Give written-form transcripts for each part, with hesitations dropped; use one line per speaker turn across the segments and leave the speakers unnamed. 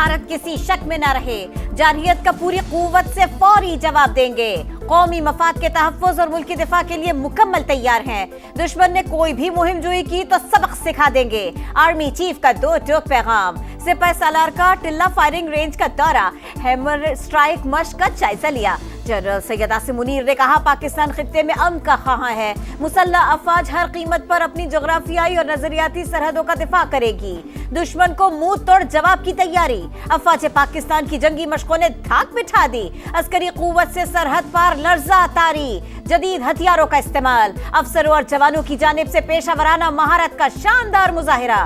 भारत किसी शक में न रहे, जारहियत का पूरी कुव्वत से फौरी जवाब देंगे। कौमी मफाद के तहफ़्फ़ुज़ और मुल्की दिफा के लिए मुकम्मल तैयार हैं। दुश्मन ने कोई भी मुहिम जोई की तो सबक सिखा देंगे। आर्मी चीफ का दो टोक पैगाम। सिपाही सालार का टिल्ला फायरिंग रेंज का दौरा, हैमर स्ट्राइक मश्क का जायजा लिया। जनरल सैयद आसिम मुनीर ने कहा, पाकिस्तान खित्ते में अमन का ख़्वाह है। मुसल्लह अफवाज हर कीमत पर अपनी जोग्राफियाई और नजरियाती सरहदों का दिफा करेगी। दुश्मन को मुंह तोड़ जवाब की तैयारी। अफवाज पाकिस्तान की जंगी मशकों ने धाक बिठा दी। अस्करी कुव्वत से सरहद पार लर्जा तारी। जदीद हथियारों का इस्तेमाल। अफसरों और जवानों की जानिब से पेशावराना महारत का शानदार मुजाहिरा।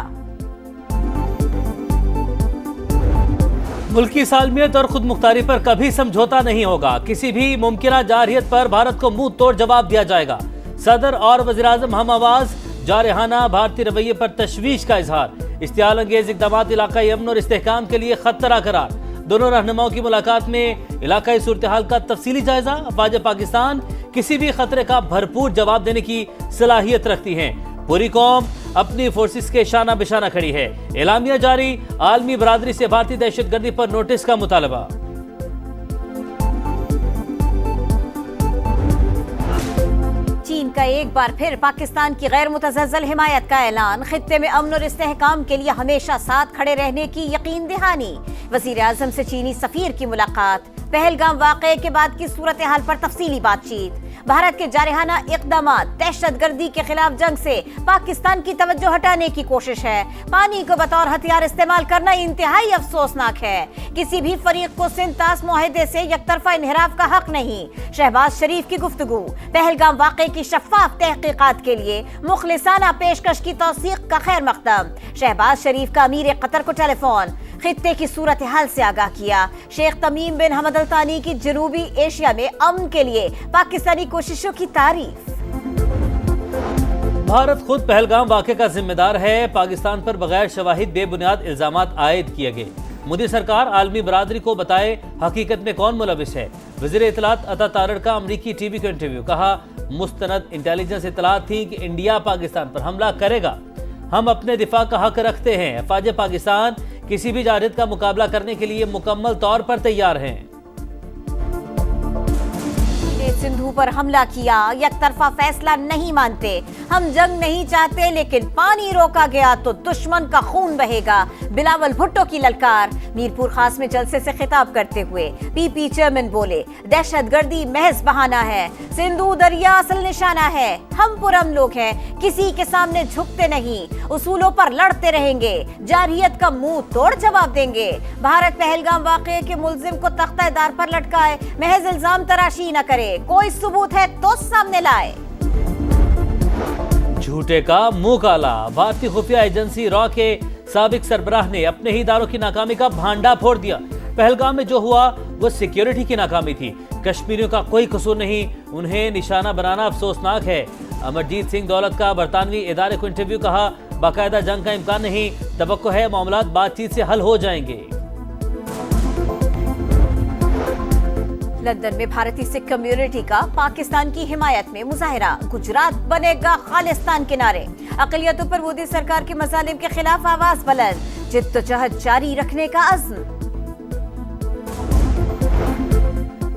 मुल्की सालमियत और खुद मुख्तारी पर कभी समझौता नहीं होगा। किसी भी मुमकिन जारहियत पर भारत को मुंह तोड़ जवाब दिया जाएगा। सदर और वज़ीर-ए-आज़म हम आवाज। जारहाना भारतीय रवैये पर तशवीश का इजहार। इश्तियाल अंगेज इक़दामात इलाकाई अमन और इस्तेहकाम के लिए खतरा करार। दोनों रहनुमाओं की मुलाकात में इलाकाई सूरत हाल का तफसीली जायजा। अफवाज पाकिस्तान किसी भी खतरे का भरपूर जवाब देने की सलाहियत रखती हैं। पूरी कौम अपनी फोर्सेस के शाना बिशाना खड़ी है। एलामिया जारी। आलमी बरादरी से भारतीय दहशतगर्दी पर नोटिस का मुतालबा।
चीन का एक बार फिर पाकिस्तान की गैर मुतज़ल्ज़ल हिमायत का ऐलान। खित्ते में अमन और इस्तेहकाम के लिए हमेशा साथ खड़े रहने की यकीन दहानी। वज़ीर आज़म से चीनी सफ़ीर की मुलाकात। पहलगाम वाक़े के बाद की सूरत हाल पर तफसीली बातचीत। भारत के जारहाना इक़दामात दहशतगर्दी के खिलाफ जंग से पाकिस्तान की तवज्जो हटाने की कोशिश है। पानी को बतौर हथियार इस्तेमाल करना इंतहाई अफसोसनाक है। किसी भी फरीक को सिंतास मुआहदे से यकतरफा इन्हिराफ का हक नहीं। शहबाज शरीफ की गुफ्तगू। पहलगाम वाक़े की शफ़ाफ तहक़ीक़ात के लिए मुखलिसाना पेशकश की तौसीक़ का खैर मक़दम। शहबाज शरीफ का अमीर कतर को टेलीफोन। खित्ते की सूरत हाल से आगाह किया। शेख तमीम बिन हमद अल तानी की जनूबी एशिया में अमन के लिए पाकिस्तानी कोशिशों की तारीफ।
भारत खुद पहलगाम वाक़े का जिम्मेदार है। पाकिस्तान पर बगैर शवाहिद बेबुनियाद इल्जामात आयद किए गए। मोदी सरकार आलमी बरादरी को बताए हकीकत में कौन मुलविस है। वज़ीर इत्तलात अता तारड़ का अमरीकी टीवी को इंटरव्यू। कहा, मुस्तनद इंटेलिजेंस इत्तलात थी कि इंडिया पाकिस्तान पर हमला करेगा। हम अपने दिफा का हक रखते हैं। अफवाज पाकिस्तान किसी भी जारहियत का मुकाबला करने के लिए मुकम्मल तौर पर तैयार हैं।
सिंधु पर हमला किया, यकतरफा फैसला नहीं मानते। हम जंग नहीं चाहते, लेकिन पानी रोका गया तो दुश्मन का खून बहेगा। बिलावल भुट्टो की ललकार। मीरपुर खास में जलसे से खिताब करते हुए पीपी चेयरमैन बोले, दहशतगर्दी महज बहाना है। सिंधु दरिया असल निशाना है। हम पुरअमन लोग हैं, किसी के सामने झुकते नहीं। उसूलों पर लड़ते रहेंगे। जारहियत का मुंह तोड़ जवाब देंगे। भारत पहलगाम वाक़े के मुल्जिम को तख्ता-ए-दार पर लटकाए, महज इल्जाम तराशी न करे। कोई सबूत है तो सामने लाए।
झूठे का मुंह काला। भारतीय खुफिया एजेंसी रॉ के साबिक सरबराह ने अपने ही इदारों की नाकामी का भांडा फोड़ दिया। पहलगाम में जो हुआ वो सिक्योरिटी की नाकामी थी। कश्मीरियों का कोई कसूर नहीं। उन्हें निशाना बनाना अफसोसनाक है। अमरजीत सिंह दौलत का बरतानवी इदारे को इंटरव्यू। कहा, बाकायदा जंग का इम्कान नहीं। तवक्को है मामलात बातचीत से हल हो जाएंगे।
लंदन में भारतीय सिख कम्युनिटी का पाकिस्तान की हिमायत में मुजाहिरा। गुजरात बनेगा खालिस्तान के नारे। अक़लियतों पर मोदी सरकार के मज़ालिम के खिलाफ आवाज बुलंद। जिद्दोजहद जारी रखने का अज़्म।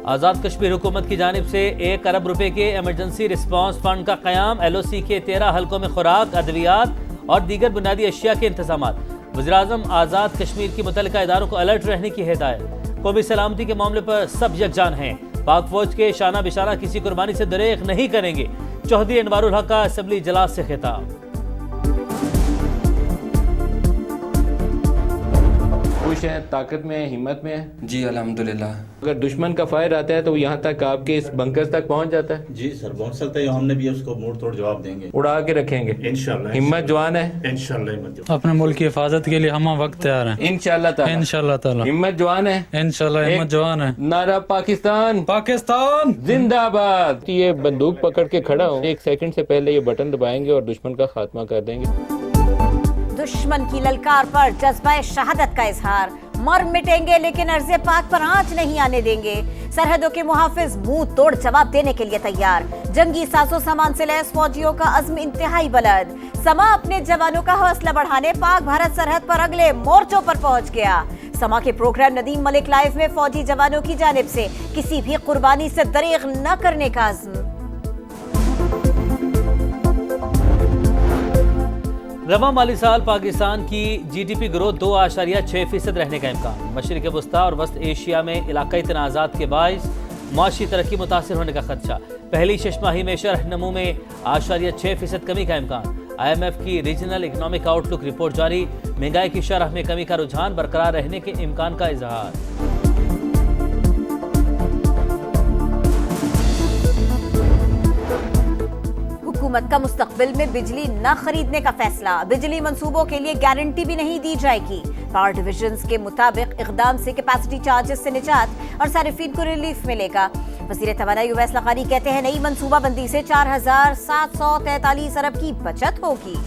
आज़ाद कश्मीर हुकूमत की जानिब से 1 अरब रुपए के इमरजेंसी रिस्पांस फंड का क़याम। LOC के 13 हलकों में खुराक, अद्वियात और दीगर बुनियादी अशिया के इंतजामात। वज़ीर-ए-आज़म आज़ाद कश्मीर की मुतल्लिका इदारों को अलर्ट रहने की हिदायत। कौमी सलामती के मामले पर सब यकजान हैं। पाक फौज के शाना बिशाना किसी कुर्बानी से दरेख नहीं करेंगे। चौधरी अनवारुल हक का असेंबली इजलास से खिताब।
खुश हैं, ताकत में, हिम्मत में?
जी अल्हम्दुलिल्लाह।
अगर दुश्मन का फायर आता है तो यहाँ तक आपके इस बंकर्स तक पहुँच जाता है?
जी सर, पहुँच सकता है। हमने भी उसको मुंह तोड़ जवाब देंगे,
उड़ा के रखेंगे
इंशाल्लाह।
हिम्मत जवान है
इंशाल्लाह।
अपने मुल्क की हिफाजत के लिए हम वक्त तैयार हैं इंशाल्लाह ताला।
हिम्मत जवान है
इंशाल्लाह, हिम्मत जवान है।
नारा पाकिस्तान
पाकिस्तान
जिंदाबाद। ये बंदूक पकड़ के खड़ा हूँ, 1 सेकंड से पहले ये बटन दबाएंगे और दुश्मन का खात्मा कर देंगे।
दुश्मन की ललकार पर जज्बा शहादत का इजहार। मर मिटेंगे लेकिन अर्ज़े पाक पर आंच नहीं आने देंगे। सरहदों के मुहाफिज मुंह तोड़ जवाब देने के लिए तैयार। जंगी साजो सामान से लैस फौजियों का अज़्म इंतहाई बुलंद। समा अपने जवानों का हौसला बढ़ाने पाक भारत सरहद पर अगले मोर्चों पर पहुंच गया। समा के प्रोग्राम नदीम मलिक लाइव में फौजी जवानों की जानिब से किसी भी कुर्बानी से दरेग न करने का अज़्म।
रवा माली साल पाकिस्तान की GDP ग्रोथ 2.6% रहने का इम्कान। मशरिक़ वस्ता और वस्त एशिया में इलाकाई तनाज़ात के बाइस माशी तरक्की मुतासिर होने का खदशा। पहली छमाही में शरह नमू में 8.6% कमी का इम्कान। IMF की रीजनल इकनॉमिक आउटलुक रिपोर्ट जारी। महंगाई की शरह में कमी का रुझान बरकरार रहने के इम्कान का इजहार।
हुकूमत का मुस्तकबिल में बिजली न खरीदने का फैसला। बिजली मंसूबों के लिए गारंटी भी नहीं दी जाएगी। पावर डिविजन्स के मुताबिक इक़दाम से कैपेसिटी चार्जेस से निजात और सारिफीन को रिलीफ मिलेगा। वज़ीर तवानाई उवैस लखानी कहते हैं नई मंसूबाबंदी से 4,743 अरब की बचत होगी।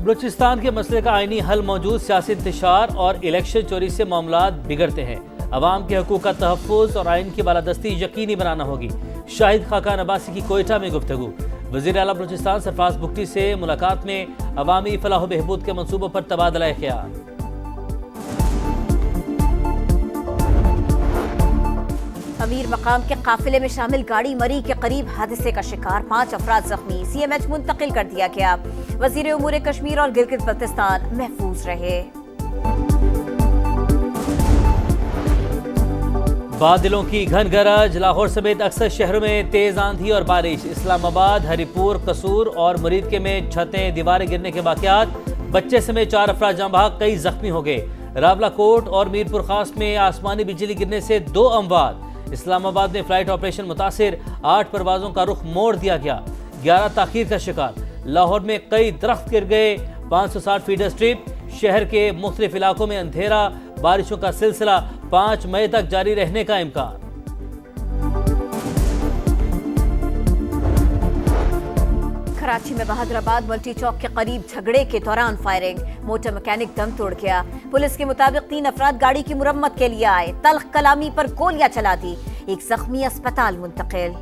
बलूचिस्तान के मसले का आईनी हल मौजूद सियासी इंतशार और इलेक्शन चोरी से मामलात बिगड़ते हैं। अवाम के हकूक़ का तहफ़्फ़ुज़ और आइन की बालादस्ती यकीनी बनाना होगी। शाहिद खाकान अब्बासी की कोयटा में गुफ्तगू। वज़ीर आला बलूचिस्तान सरफराज बुगटी से मुलाकात में अवामी फलाह बहबूद के मंसूबों पर तबादला ख्याल।
अमीर मकाम के काफिले में शामिल गाड़ी मरी के करीब हादसे का शिकार, 5 अफराद जख्मी। CMH मुंतकिल कर दिया गया। वज़ीर उमूर कश्मीर और गिलगित बल्तिस्तान महफूज रहे।
बादलों की घन गरज। लाहौर समेत अक्सर शहरों में तेज आंधी और बारिश। इस्लामाबाद, हरिपुर, कसूर और मुरीदके में छतें दीवारें गिरने के वाक़यात। बच्चे समेत 4 अफराद जाँ बहक, कई जख्मी हो गए। रावलाकोट और मीरपुर खास में आसमानी बिजली गिरने से 2 अमवात। इस्लामाबाद में फ्लाइट ऑपरेशन मुतासिर, 8 परवाजों का रुख मोड़ दिया गया, 11 ताखीर का शिकार। लाहौर में कई दरख्त गिर गए। 560 फीडर स्ट्रिप। शहर के मुख्तलिफ इलाकों में अंधेरा। बारिशों का सिलसिला 5 मई तक जारी रहने का इम्कान।
कराची में बहादुराबाद मल्टी चौक के करीब झगड़े के दौरान फायरिंग। मोटर मैकेनिक दम तोड़ गया। पुलिस के मुताबिक 3 अफराद गाड़ी की मुरम्मत के लिए आए, तल्ख कलामी पर गोलियां चला दी। एक जख्मी अस्पताल मुंतकिल।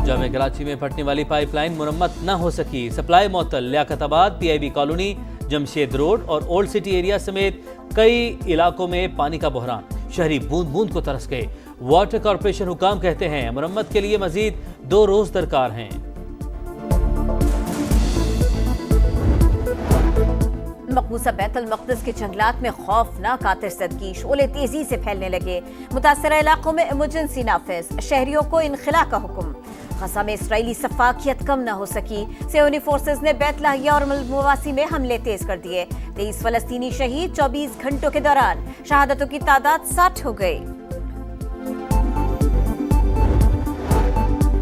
जामे कराची में फटने वाली पाइपलाइन मुरम्मत न हो सकी, सप्लाई मुअत्तल। Liaquatabad, PIB colony, Jamshed road और ओल्ड सिटी एरिया समेत कई इलाकों में पानी का बहरान। शहरी बूंद बूंद को तरस गए। वाटर कॉर्पोरेशन हुकाम कहते हैं मुरम्मत के लिए मजीद 2 रोज दरकार हैं।
मकबूजा बैतुल मक़दिस के जंगलात में खौफनाक आतिशज़दगी, शोले तेजी से फैलने लगे। मुतासरा इलाकों में इमरजेंसी नाफिज, शहरियों को इनखला का हुक्म। गज़ा में इसराइली सफाकियत कम न हो सकी। सियोनी फोर्सेस ने बैत लाहिया और मवासी में हमले तेज कर दिए। 23 फलस्तीनी शहीद। 24 घंटों के दौरान शहादतों की तादाद 60 हो गई।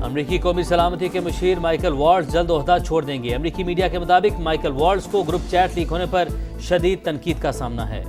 अमरीकी कौमी सलामती के मुशीर माइकल वॉल्ट्ज जल्द ओहदा छोड़ देंगे। अमरीकी मीडिया के मुताबिक माइकल वॉल्ट्ज को ग्रुप चैट लीक होने पर शदीद तनकीद का सामना है।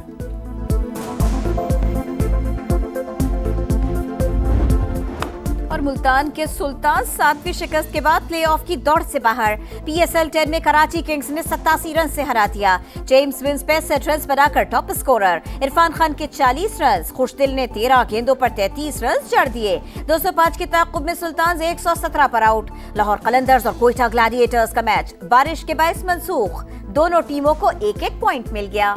और मुल्तान के सुल्तान 7वीं शिकस्त के बाद प्लेऑफ की दौड़ से बाहर। PSL 10 में कराची किंग्स ने 87 रन से हरा दिया। जेम्स विंस 65 रन बनाकर टॉप स्कोरर। इरफान खान के 40 रन। खुशदिल ने 13 गेंदों पर 33 रन जड़ दिए। 205 के ताक़ुब में सुल्तान 117 पर आउट। लाहौर कलंदर्स और कोयटा ग्लैडिएटर्स का मैच बारिश के बायस मंसूख। दोनों टीमों को 1-1 पॉइंट मिल गया।